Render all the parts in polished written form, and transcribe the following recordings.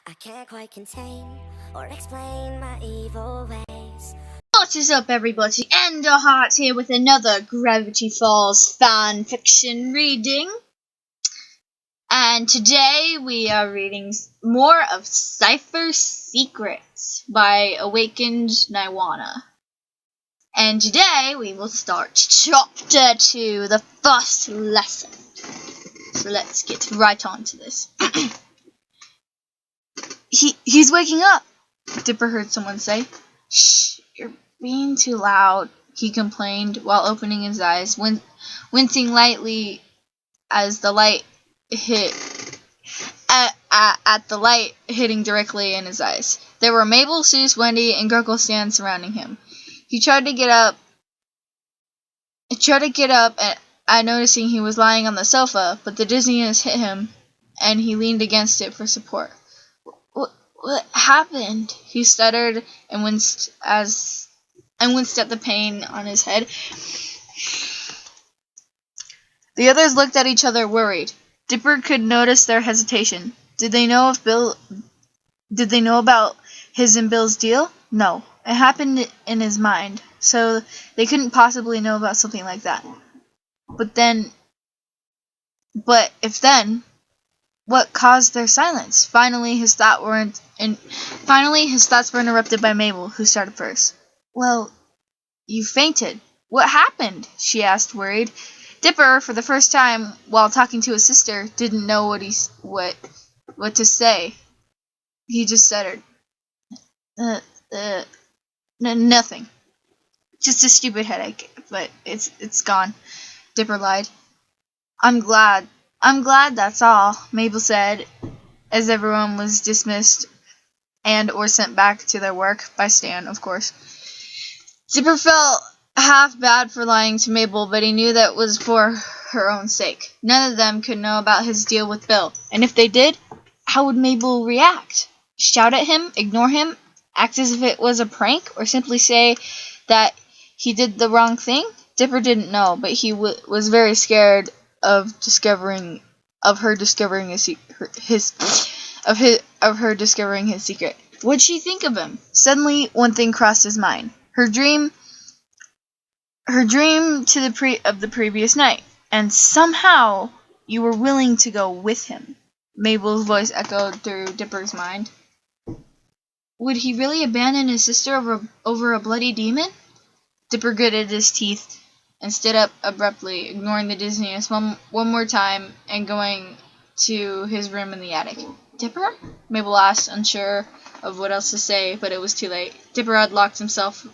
I can't quite contain or explain my evil ways. What is up, everybody? Enderheart here with another Gravity Falls fan fiction reading. And today we are reading more of Cipher's Secrets by Awakened Naiwana. And today we will start chapter 2, the first lesson. So let's get right on to this. He's waking up, Dipper heard someone say. Shh, you're being too loud, he complained while opening his eyes, wincing lightly as the light hit at the light hitting directly in his eyes. There were Mabel, Seuss, Wendy, and Gurgle Stan surrounding him. He tried to get up at noticing he was lying on the sofa, but the dizziness hit him, and he leaned against it for support. What happened? He stuttered and winced at the pain on his head. The others looked at each other, worried. Dipper could notice their hesitation. Did they know about his and Bill's deal? No. It happened in his mind, so they couldn't possibly know about something like that. But if then, what caused their silence? Finally, his thoughts were interrupted by Mabel, who started first. Well, you fainted. What happened? She asked, worried. Dipper, for the first time while talking to his sister, didn't know what to say. He just stuttered. Nothing. Just a stupid headache, but it's gone. Dipper lied. I'm glad that's all, Mabel said, as everyone was dismissed and or sent back to their work, by Stan, of course. Dipper felt half bad for lying to Mabel, but he knew that was for her own sake. None of them could know about his deal with Bill, and if they did, how would Mabel react? Shout at him, ignore him, act as if it was a prank, or simply say that he did the wrong thing? Dipper didn't know, but he was very scared of her discovering his secret. What'd she think of him? Suddenly, one thing crossed his mind. Her dream of the previous night, and somehow you were willing to go with him. Mabel's voice echoed through Dipper's mind. Would he really abandon his sister over a bloody demon? Dipper gritted his teeth and stood up abruptly, ignoring the dizziness one more time and going to his room in the attic. Dipper? Mabel asked, unsure of what else to say, but it was too late. Dipper had locked himself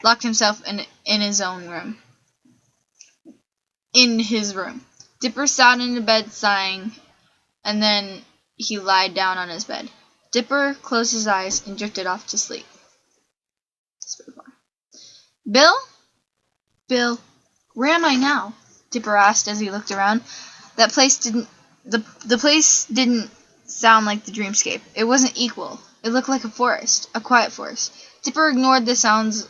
in his own room. In his room. Dipper sat in the bed sighing, and then he lied down on his bed. Dipper closed his eyes and drifted off to sleep. Bill, where am I now? Dipper asked as he looked around. The place didn't sound like the dreamscape. It wasn't equal. It looked like a forest, a quiet forest. Dipper ignored the sounds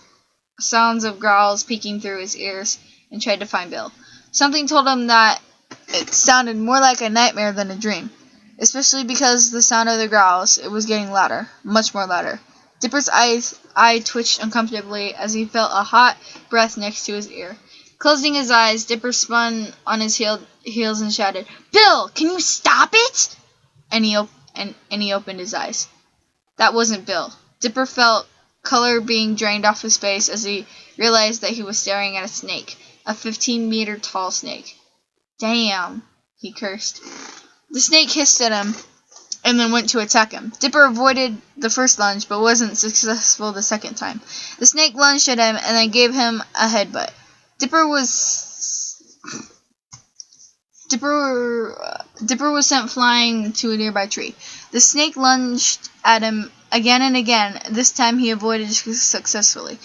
of growls peeking through his ears and tried to find Bill. Something told him that it sounded more like a nightmare than a dream, especially because the sound of the growls, it was getting louder, much more louder. Dipper's eye twitched uncomfortably as he felt a hot breath next to his ear. Closing his eyes, Dipper spun on his heels and shouted, "Bill, can you stop it?" And he opened his eyes. That wasn't Bill. Dipper felt color being drained off his face as he realized that he was staring at a snake, a 15-meter tall snake. Damn, he cursed. The snake hissed at him and then went to attack him. Dipper avoided the first lunge, but wasn't successful the second time. The snake lunged at him and then gave him a headbutt. Dipper was sent flying to a nearby tree. The snake lunged at him again and again. This time he avoided successfully.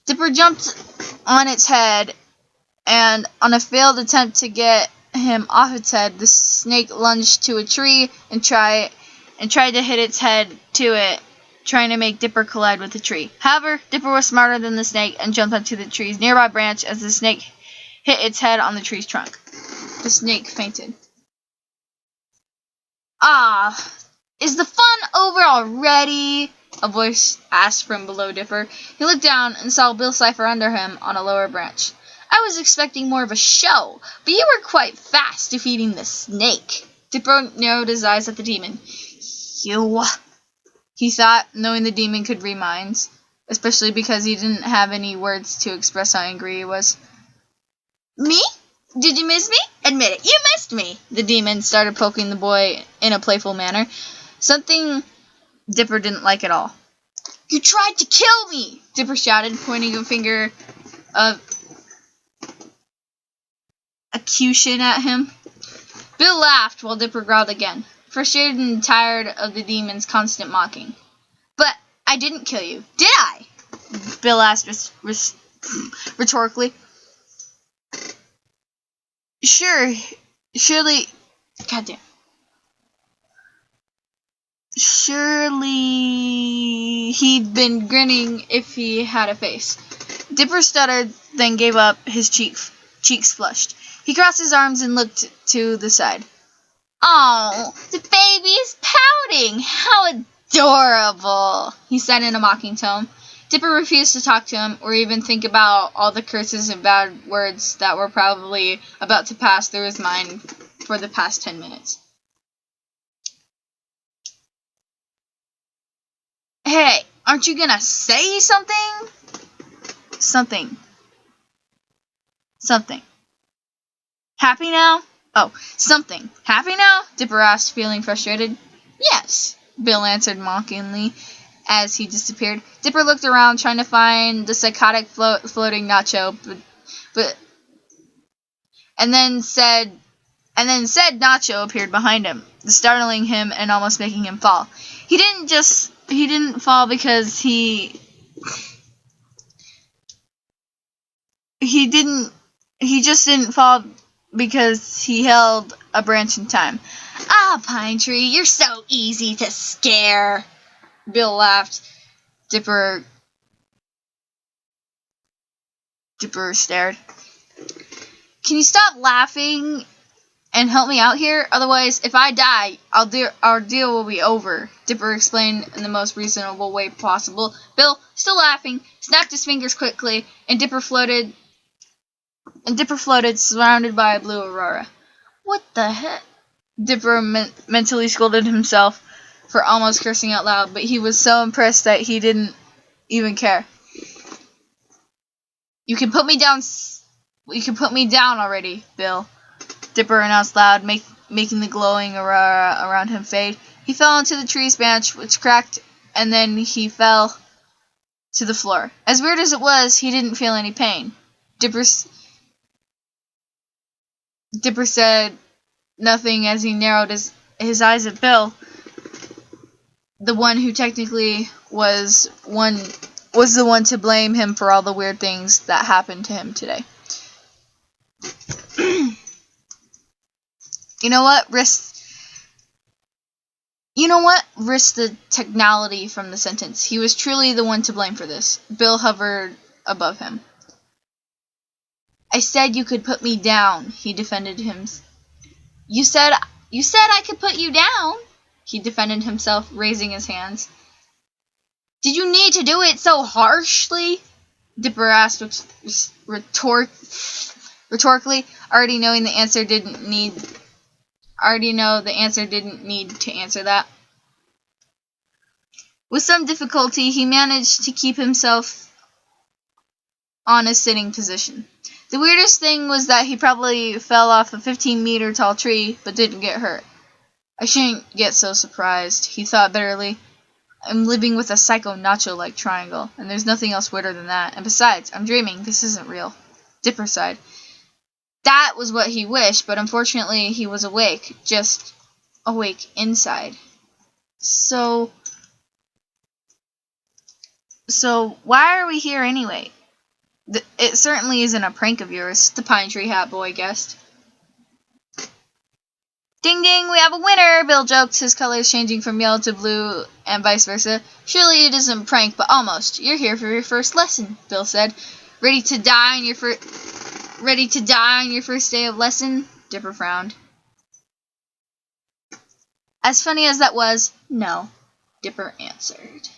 Dipper jumped on its head, and on a failed attempt to get him off its head, the snake lunged to a tree and tried to hit its head to it, trying to make Dipper collide with the tree. However, Dipper was smarter than the snake and jumped onto the tree's nearby branch as the snake hit its head on the tree's trunk. The snake fainted. Ah, Is the fun over already? A voice asked from below Dipper. He looked down and saw Bill Cipher under him on a lower branch. I was expecting more of a show, but you were quite fast defeating the snake. Dipper narrowed his eyes at the demon. You, he thought, knowing the demon could read minds, especially because he didn't have any words to express how angry he was. Me? Did you miss me? Admit it, you missed me! The demon started poking the boy in a playful manner, something Dipper didn't like at all. You tried to kill me! Dipper shouted, pointing a finger of accusation at him. Bill laughed while Dipper growled again, frustrated and tired of the demon's constant mocking. But I didn't kill you, did I? Bill asked rhetorically. Surely, he'd been grinning if he had a face. Dipper stuttered, then gave up, his cheeks flushed. He crossed his arms and looked to the side. Oh, the baby's pouting! How adorable! He said in a mocking tone. Dipper refused to talk to him or even think about all the curses and bad words that were probably about to pass through his mind for the past 10 minutes. Hey, aren't you gonna say something? Something. Happy now? Oh, something. Happy now? Dipper asked, feeling frustrated. Yes, Bill answered mockingly as he disappeared. Dipper looked around, trying to find the psychotic floating Nacho, and then said Nacho appeared behind him, startling him and almost making him fall. He didn't fall because he just didn't fall because he held a branch in time. Ah, Pine Tree, you're so easy to scare. Bill laughed. Dipper stared. Can you stop laughing and help me out here? Otherwise, if I die, our deal will be over. Dipper explained in the most reasonable way possible. Bill, still laughing, snapped his fingers quickly, and Dipper floated, surrounded by a blue aurora. What the heck? Dipper mentally scolded himself for almost cursing out loud, but he was so impressed that he didn't even care. You can put me down already, Bill, Dipper announced loud, making the glowing aurora around him fade. He fell into the tree's branch, which cracked, and then he fell to the floor. As weird as it was, he didn't feel any pain. Dipper said nothing as he narrowed his eyes at Bill, the one who technically was the one to blame him for all the weird things that happened to him today. You know what? Risk the technicality from the sentence. He was truly the one to blame for this. Bill hovered above him. I said you could put me down, he defended him. You said I could put you down, he defended himself, raising his hands. Did you need to do it so harshly? Dipper asked rhetorically, already know the answer didn't need to answer that. With some difficulty, he managed to keep himself on a sitting position. The weirdest thing was that he probably fell off a 15-meter tall tree, but didn't get hurt. I shouldn't get so surprised, he thought bitterly. I'm living with a psycho Nacho-like triangle, and there's nothing else weirder than that. And besides, I'm dreaming. This isn't real. Dipper sighed. That was what he wished, but unfortunately he was awake. Just awake inside. So why are we here anyway? It certainly isn't a prank of yours, the Pine Tree Hat Boy guessed. Ding ding, we have a winner, Bill joked, his colors changing from yellow to blue and vice versa. Surely it isn't a prank, but almost. You're here for your first lesson, Bill said. Ready to die on your first day of lesson? Dipper frowned. As funny as that was, no, Dipper answered.